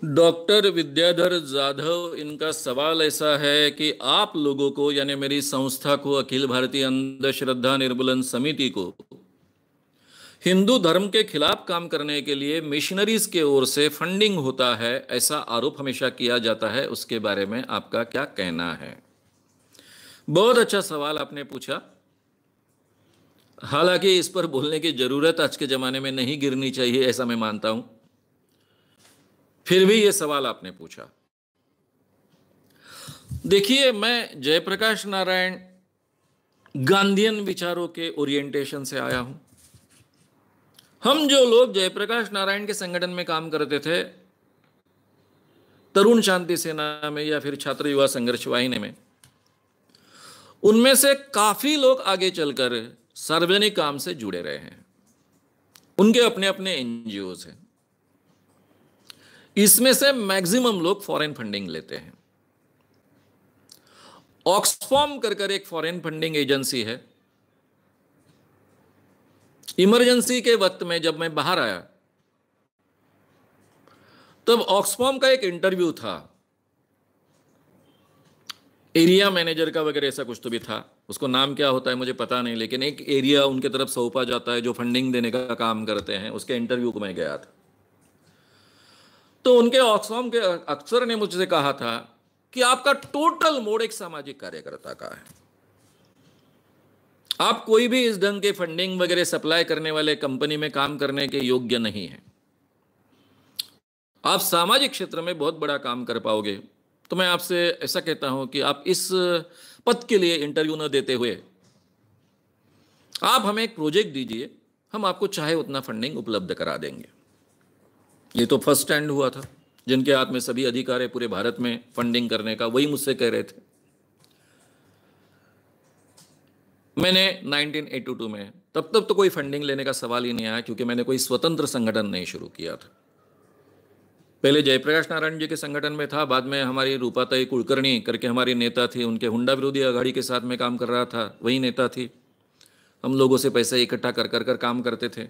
Doctor Vidyadhar Jadhav, इनका सवाल ऐसा है कि आप लोगों को यानी मेरी संस्था को, अखिल भारतीय अंधश्रद्धा निर्मूलन समिति को, हिंदू धर्म के खिलाफ काम करने के लिए मिशनरीज के ओर से फंडिंग होता है, ऐसा आरोप हमेशा किया जाता है। उसके बारे में आपका क्या कहना है? बहुत अच्छा सवाल आपने पूछा। हालांकि इस पर बोलने की जरूरत आज के जमाने में नहीं गिरनी चाहिए, ऐसा मैं मानता हूं। फिर भी यह सवाल आपने पूछा। देखिए, मैं जयप्रकाश नारायण गांधीयन विचारों के ओरिएंटेशन से आया हूं। हम जो लोग जयप्रकाश नारायण के संगठन में काम करते थे, तरुण शांति सेना में या फिर छात्र युवा संघर्ष वाहिनी में, उनमें से काफी लोग आगे चलकर सार्वजनिक काम से जुड़े रहे हैं। उनके अपने अपने एनजीओज हैं। इसमें से मैक्सिमम लोग फॉरेन फंडिंग लेते हैं। ऑक्सफॉर्म कर एक फॉरेन फंडिंग एजेंसी है। इमरजेंसी के वक्त में जब मैं बाहर आया, तब ऑक्सफॉर्म का एक इंटरव्यू था, एरिया मैनेजर का वगैरह ऐसा कुछ तो भी था। उसको नाम क्या होता है मुझे पता नहीं, लेकिन एक एरिया उनके तरफ सौंपा जाता है जो फंडिंग देने का काम करते हैं। उसके इंटरव्यू को मैं गया था, तो उनके ऑक्सफॉर्म के अफसर ने मुझसे कहा था कि आपका टोटल मोड एक सामाजिक कार्यकर्ता का है। आप कोई भी इस ढंग के फंडिंग वगैरह सप्लाई करने वाले कंपनी में काम करने के योग्य नहीं है। आप सामाजिक क्षेत्र में बहुत बड़ा काम कर पाओगे। तो मैं आपसे ऐसा कहता हूं कि आप इस पद के लिए इंटरव्यू न देते हुए आप हमें एक प्रोजेक्ट दीजिए, हम आपको चाहे उतना फंडिंग उपलब्ध करा देंगे। ये तो फर्स्ट हैंड हुआ था। जिनके हाथ में सभी अधिकार है पूरे भारत में फंडिंग करने का, वही मुझसे कह रहे थे। मैंने 1982 में, तब तो कोई फंडिंग लेने का सवाल ही नहीं आया, क्योंकि मैंने कोई स्वतंत्र संगठन नहीं शुरू किया था। पहले जयप्रकाश नारायण जी के संगठन में था, बाद में हमारी रूपाताई कुलकर्णी करके हमारी नेता थी, उनके हुंडा विरोधी आघाड़ी के साथ में काम कर रहा था, वही नेता थी। हम लोगों से पैसे इकट्ठा कर काम करते थे।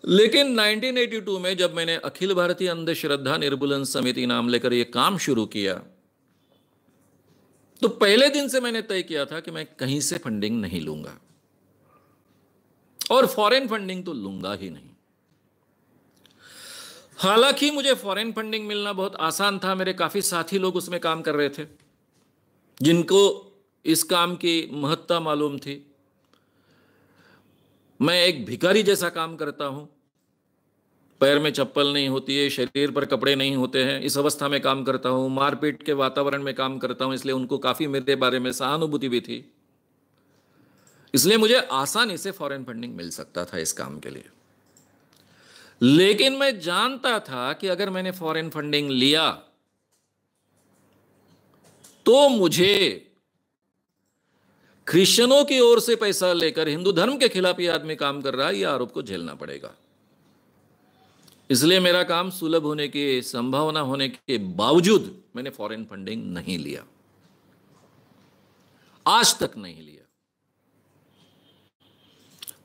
लेकिन 1982 में जब मैंने अखिल भारतीय अंधश्रद्धा निर्मूलन समिति नाम लेकर यह काम शुरू किया, तो पहले दिन से मैंने तय किया था कि मैं कहीं से फंडिंग नहीं लूंगा, और फॉरेन फंडिंग तो लूंगा ही नहीं। हालांकि मुझे फॉरेन फंडिंग मिलना बहुत आसान था। मेरे काफी साथी लोग उसमें काम कर रहे थे, जिनको इस काम की महत्ता मालूम थी। मैं एक भिखारी जैसा काम करता हूं। पैर में चप्पल नहीं होती है, शरीर पर कपड़े नहीं होते हैं, इस अवस्था में काम करता हूं। मारपीट के वातावरण में काम करता हूं, इसलिए उनको काफी मेरे बारे में सहानुभूति भी थी। इसलिए मुझे आसानी से फॉरेन फंडिंग मिल सकता था इस काम के लिए। लेकिन मैं जानता था कि अगर मैंने फॉरेन फंडिंग लिया तो मुझे क्रिश्चियनों की ओर से पैसा लेकर हिंदू धर्म के खिलाफ यह आदमी काम कर रहा है, यह आरोप को झेलना पड़ेगा। इसलिए मेरा काम सुलभ होने की संभावना होने के बावजूद मैंने फॉरेन फंडिंग नहीं लिया, आज तक नहीं लिया।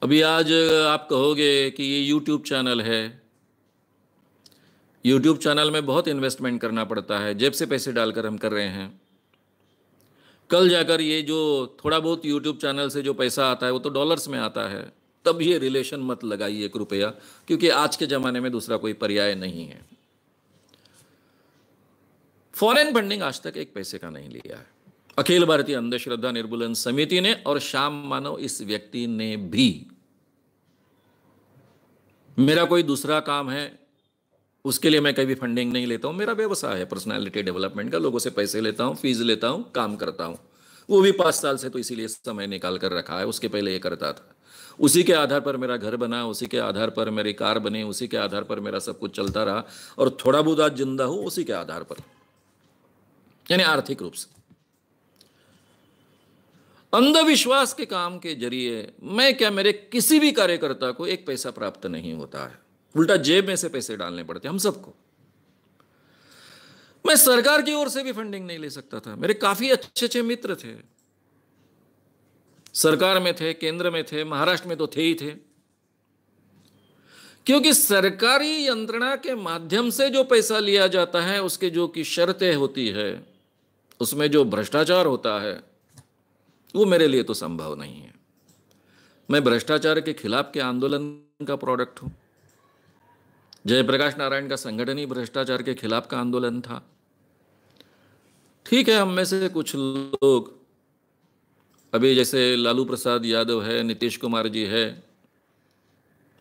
अभी आज आप कहोगे कि ये यूट्यूब चैनल है, यूट्यूब चैनल में बहुत इन्वेस्टमेंट करना पड़ता है, जेब से पैसे डालकर हम कर रहे हैं। कल जाकर ये जो थोड़ा बहुत यूट्यूब चैनल से जो पैसा आता है वो तो डॉलर्स में आता है, तब ये रिलेशन मत लगाइए कृपया, क्योंकि आज के जमाने में दूसरा कोई पर्याय नहीं है। फॉरेन फंडिंग आज तक एक पैसे का नहीं लिया है अखिल भारतीय अंधश्रद्धा निर्मूलन समिति ने, और श्याम मानव इस व्यक्ति ने भी। मेरा कोई दूसरा काम है, उसके लिए मैं कभी फंडिंग नहीं लेता हूं। मेरा व्यवसाय है पर्सनालिटी डेवलपमेंट का, लोगों से पैसे लेता हूं, फीस लेता हूं, काम करता हूं। वो भी 5 साल से तो इसीलिए समय निकाल कर रखा है। उसके पहले ये करता था। उसी के आधार पर मेरा घर बना, उसी के आधार पर मेरी कार बनी, उसी के आधार पर मेरा सब कुछ चलता रहा, और थोड़ा बहुत आज जिंदा हूं उसी के आधार पर, यानी आर्थिक रूप से। अंधविश्वास के काम के जरिए मैं क्या, मेरे किसी भी कार्यकर्ता को एक पैसा प्राप्त नहीं होता है, उल्टा जेब में से पैसे डालने पड़ते हम सबको। मैं सरकार की ओर से भी फंडिंग नहीं ले सकता था। मेरे काफी अच्छे अच्छे मित्र थे, सरकार में थे, केंद्र में थे, महाराष्ट्र में तो थे ही थे। क्योंकि सरकारी यंत्रणा के माध्यम से जो पैसा लिया जाता है उसके जो की शर्तें होती है, उसमें जो भ्रष्टाचार होता है, वो मेरे लिए तो संभव नहीं है। मैं भ्रष्टाचार के खिलाफ के आंदोलन का प्रोडक्ट हूं। जयप्रकाश नारायण का संगठन ही भ्रष्टाचार के खिलाफ का आंदोलन था। ठीक है, हम में से कुछ लोग अभी जैसे लालू प्रसाद यादव है, नीतीश कुमार जी है,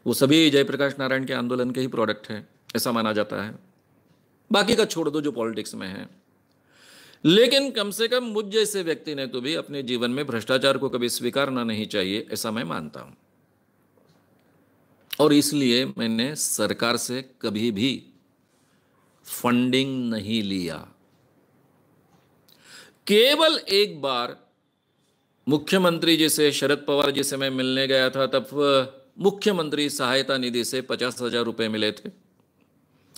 वो सभी जयप्रकाश नारायण के आंदोलन के ही प्रोडक्ट हैं, ऐसा माना जाता है। बाकी का छोड़ दो जो पॉलिटिक्स में है, लेकिन कम से कम मुझ जैसे व्यक्ति ने तो भी अपने जीवन में भ्रष्टाचार को कभी स्वीकारना नहीं चाहिए, ऐसा मैं मानता हूं। और इसलिए मैंने सरकार से कभी भी फंडिंग नहीं लिया। केवल एक बार मुख्यमंत्री जी से, शरद पवार जी से मैं मिलने गया था, तब मुख्यमंत्री सहायता निधि से 50,000 रुपए मिले थे।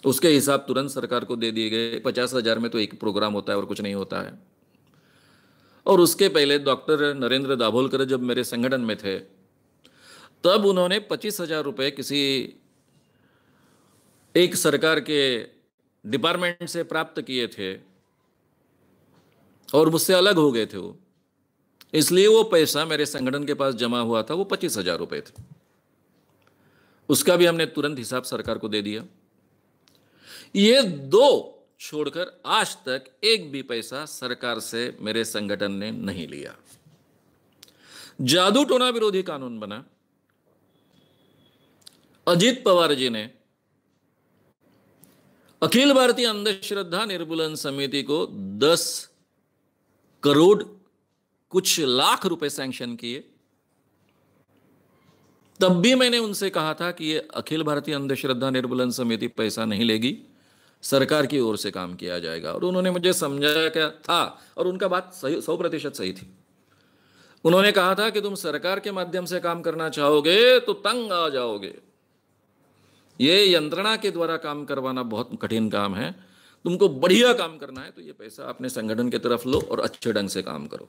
उसके हिसाब तुरंत सरकार को दे दिए गए। 50,000 में तो एक प्रोग्राम होता है और कुछ नहीं होता है। और उसके पहले डॉक्टर नरेंद्र दाभोलकर जब मेरे संगठन में थे, तब उन्होंने 25,000 रुपए किसी एक सरकार के डिपार्टमेंट से प्राप्त किए थे और मुझसे अलग हो गए थे वो, इसलिए वो पैसा मेरे संगठन के पास जमा हुआ था, वो 25,000 रुपए थे। उसका भी हमने तुरंत हिसाब सरकार को दे दिया। ये दो छोड़कर आज तक एक भी पैसा सरकार से मेरे संगठन ने नहीं लिया। जादू टोना विरोधी कानून बना, अजित पवार जी ने अखिल भारतीय अंधश्रद्धा निर्मूलन समिति को 10 करोड़ कुछ लाख रुपए सैंक्शन किए। तब भी मैंने उनसे कहा था कि ये अखिल भारतीय अंधश्रद्धा निर्मूलन समिति पैसा नहीं लेगी, सरकार की ओर से काम किया जाएगा। और उन्होंने मुझे समझाया क्या था, और उनका बात सही, 100% सही थी। उन्होंने कहा था कि तुम सरकार के माध्यम से काम करना चाहोगे तो तंग आ जाओगे, ये यंत्रणा के द्वारा काम करवाना बहुत कठिन काम है, तुमको बढ़िया काम करना है तो ये पैसा अपने संगठन की तरफ लो और अच्छे ढंग से काम करो।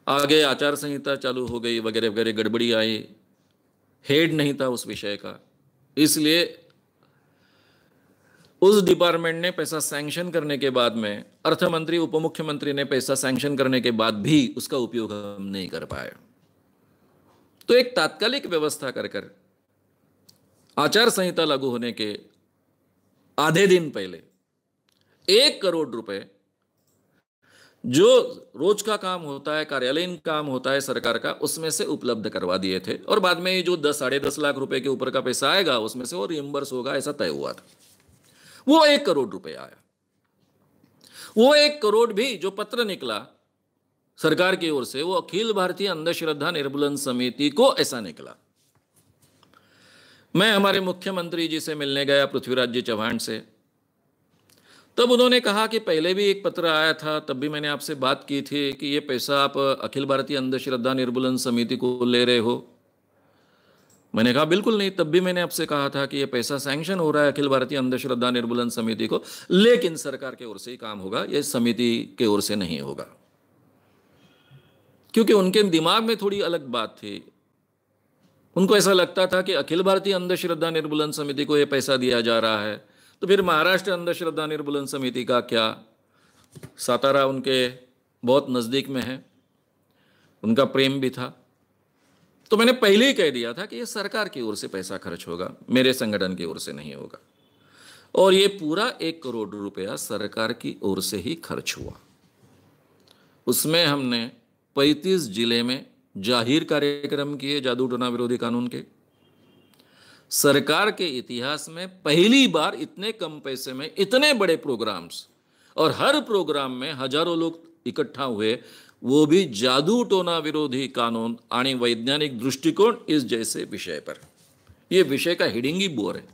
आगे आचार संहिता चालू हो गई, वगैरह वगैरह गड़बड़ी आई, हेड नहीं था उस विषय का, इसलिए उस डिपार्टमेंट ने पैसा सैंक्शन करने के बाद में, अर्थ मंत्री उप मुख्यमंत्री ने पैसा सैंक्शन करने के बाद भी उसका उपयोग हम नहीं कर पाए। तो एक तात्कालिक व्यवस्था कर आचार संहिता लागू होने के आधे दिन पहले 1 करोड़ रुपए जो रोज का काम होता है, कार्यालयीन काम होता है सरकार का, उसमें से उपलब्ध करवा दिए थे। और बाद में जो 10-10.5 लाख रुपए के ऊपर का पैसा आएगा उसमें से वो रिएम्बर्स होगा, ऐसा तय हुआ था। वो 1 करोड़ रुपए आया। वो 1 करोड़ भी जो पत्र निकला सरकार की ओर से, वो अखिल भारतीय अंधश्रद्धा निर्मूलन समिति को ऐसा निकला। मैं हमारे मुख्यमंत्री जी से मिलने गया, पृथ्वीराज जी चौहान से, तब उन्होंने कहा कि पहले भी एक पत्र आया था, तब भी मैंने आपसे बात की थी कि ये पैसा आप अखिल भारतीय अंधश्रद्धा निर्मूलन समिति को ले रहे हो। मैंने कहा बिल्कुल नहीं, तब भी मैंने आपसे कहा था कि ये पैसा सैंक्शन हो रहा है अखिल भारतीय अंधश्रद्धा निर्मूलन समिति को, लेकिन सरकार की ओर से ही काम होगा, ये समिति की ओर से नहीं होगा। क्योंकि उनके दिमाग में थोड़ी अलग बात थी। उनको ऐसा लगता था कि अखिल भारतीय अंधश्रद्धा निर्मूलन समिति को यह पैसा दिया जा रहा है तो फिर महाराष्ट्र अंधश्रद्धा निर्मूलन समिति का क्या। सातारा उनके बहुत नज़दीक में है, उनका प्रेम भी था। तो मैंने पहले ही कह दिया था कि यह सरकार की ओर से पैसा खर्च होगा, मेरे संगठन की ओर से नहीं होगा। और ये पूरा 1 करोड़ रुपया सरकार की ओर से ही खर्च हुआ। उसमें हमने 35 जिले में जाहिर कार्यक्रम किए जादू टोना विरोधी कानून के। सरकार के इतिहास में पहली बार इतने कम पैसे में इतने बड़े प्रोग्राम्स, और हर प्रोग्राम में हजारों लोग इकट्ठा हुए, वो भी जादू टोना विरोधी कानून आणि वैज्ञानिक दृष्टिकोण इस जैसे विषय पर। यह विषय का हेडिंग ही बोर है।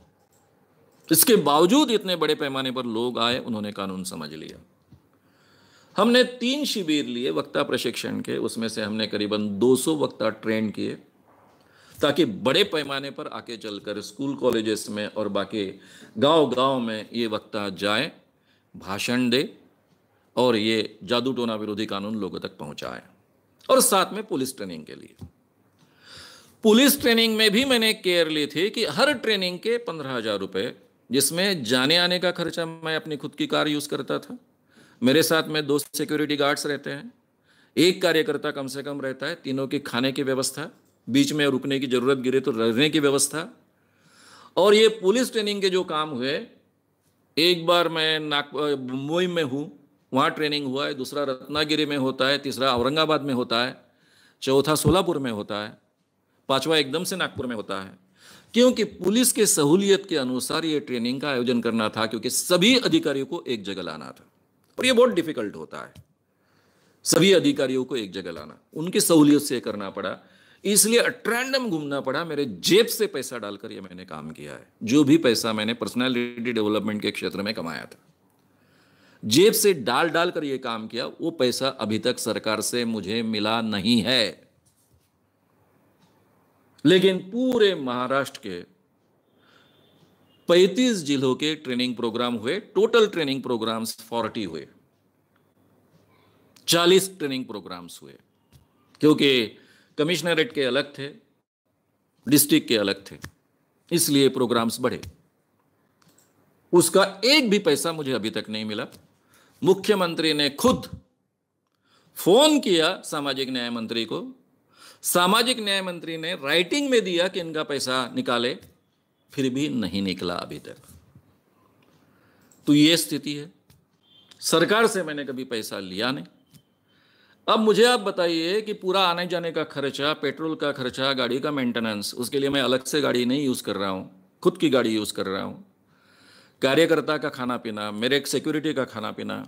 इसके बावजूद इतने बड़े पैमाने पर लोग आए, उन्होंने कानून समझ लिया। हमने 3 शिविर लिए वक्ता प्रशिक्षण के, उसमें से हमने करीबन 200 वक्ता ट्रेन किए, ताकि बड़े पैमाने पर आके चलकर स्कूल कॉलेजेस में और बाकी गांव-गांव में ये वक्ता जाए, भाषण दे और ये जादू टोना विरोधी कानून लोगों तक पहुंचाए, और साथ में पुलिस ट्रेनिंग के लिए। पुलिस ट्रेनिंग में भी मैंने केयर ली थी कि हर ट्रेनिंग के 15,000 रुपये, जिसमें जाने आने का खर्चा मैं अपनी खुद की कार यूज़ करता था, मेरे साथ में 2 सिक्योरिटी गार्ड्स रहते हैं, एक कार्यकर्ता कम से कम रहता है, तीनों की खाने की व्यवस्था, बीच में रुकने की जरूरत गिरे तो रहने की व्यवस्था। और ये पुलिस ट्रेनिंग के जो काम हुए, एक बार मैं मुंबई में हूँ, वहाँ ट्रेनिंग हुआ है, दूसरा रत्नागिरी में होता है, तीसरा औरंगाबाद में होता है, चौथा सोलापुर में होता है, पांचवा एकदम से नागपुर में होता है। क्योंकि पुलिस के सहूलियत के अनुसार ये ट्रेनिंग का आयोजन करना था, क्योंकि सभी अधिकारियों को एक जगह लाना था और ये बहुत डिफिकल्ट होता है, सभी अधिकारियों को एक जगह लाना, उनकी सहूलियत से करना पड़ा, इसलिए अट्रैंडम घूमना पड़ा। मेरे जेब से पैसा डालकर ये मैंने काम किया है। जो भी पैसा मैंने पर्सनालिटी डेवलपमेंट के क्षेत्र में कमाया था, जेब से डाल डाल कर ये काम किया। वो पैसा अभी तक सरकार से मुझे मिला नहीं है, लेकिन पूरे महाराष्ट्र के 35 जिलों के ट्रेनिंग प्रोग्राम हुए, टोटल ट्रेनिंग प्रोग्राम्स 40 हुए, 40 ट्रेनिंग प्रोग्राम्स हुए, क्योंकि कमिश्नरेट के अलग थे, डिस्ट्रिक्ट के अलग थे, इसलिए प्रोग्राम्स बढ़े। उसका एक भी पैसा मुझे अभी तक नहीं मिला। मुख्यमंत्री ने खुद फोन किया सामाजिक न्याय मंत्री को, सामाजिक न्याय मंत्री ने राइटिंग में दिया कि इनका पैसा निकाले, फिर भी नहीं निकला अभी तक। तो ये स्थिति है। सरकार से मैंने कभी पैसा लिया नहीं। अब मुझे आप बताइए कि पूरा आने जाने का खर्चा, पेट्रोल का खर्चा, गाड़ी का मेंटेनेंस, उसके लिए मैं अलग से गाड़ी नहीं यूज़ कर रहा हूँ, खुद की गाड़ी यूज़ कर रहा हूँ, कार्यकर्ता का खाना पीना, मेरे एक सिक्योरिटी का खाना पीना,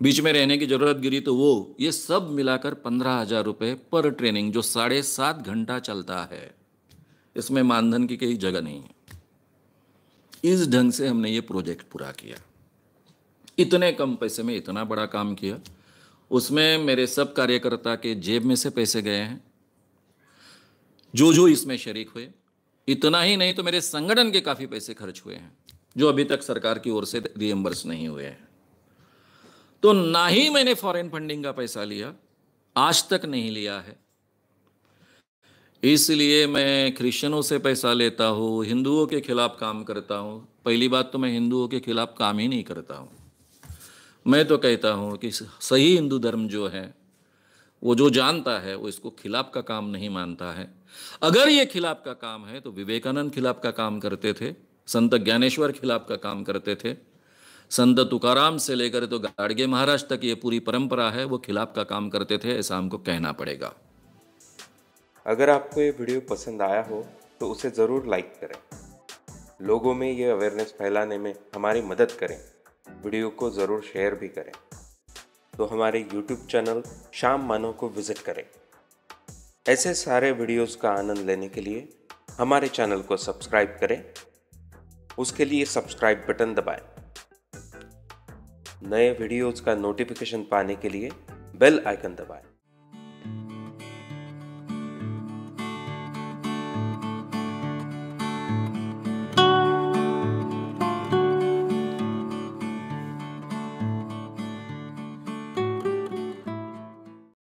बीच में रहने की ज़रूरत गिरी तो वो, ये सब मिलाकर 15,000 रुपये पर ट्रेनिंग, जो 7.5 घंटा चलता है, इसमें मानधन की कहीं जगह नहीं है। इस ढंग से हमने ये प्रोजेक्ट पूरा किया। इतने कम पैसे में इतना बड़ा काम किया। उसमें मेरे सब कार्यकर्ता के जेब में से पैसे गए हैं, जो इसमें शरीक हुए। इतना ही नहीं तो मेरे संगठन के काफ़ी पैसे खर्च हुए हैं, जो अभी तक सरकार की ओर से रिएम्बर्स नहीं हुए हैं। तो ना ही मैंने फॉरेन फंडिंग का पैसा लिया, आज तक नहीं लिया है। इसलिए मैं क्रिश्चियनों से पैसा लेता हूँ, हिंदुओं के खिलाफ काम करता हूँ। पहली बात तो मैं हिंदुओं के खिलाफ काम ही नहीं करता हूँ। मैं तो कहता हूँ कि सही हिंदू धर्म जो है, वो जो जानता है वो इसको खिलाफ का काम नहीं मानता है। अगर ये खिलाफ का काम है तो विवेकानंद खिलाफ का काम करते थे, संत ज्ञानेश्वर खिलाफ का काम करते थे, संत तुकाराम से लेकर तो गाडगे महाराज तक ये पूरी परंपरा है, वो खिलाफ का काम करते थे, ऐसा हमको कहना पड़ेगा। अगर आपको ये वीडियो पसंद आया हो तो उसे ज़रूर लाइक करें, लोगों में ये अवेयरनेस फैलाने में हमारी मदद करें, वीडियो को ज़रूर शेयर भी करें। तो हमारे YouTube चैनल श्याम मानव को विज़िट करें। ऐसे सारे वीडियोस का आनंद लेने के लिए हमारे चैनल को सब्सक्राइब करें, उसके लिए सब्सक्राइब बटन दबाएं। नए वीडियोस का नोटिफिकेशन पाने के लिए बेल आइकन दबाएं।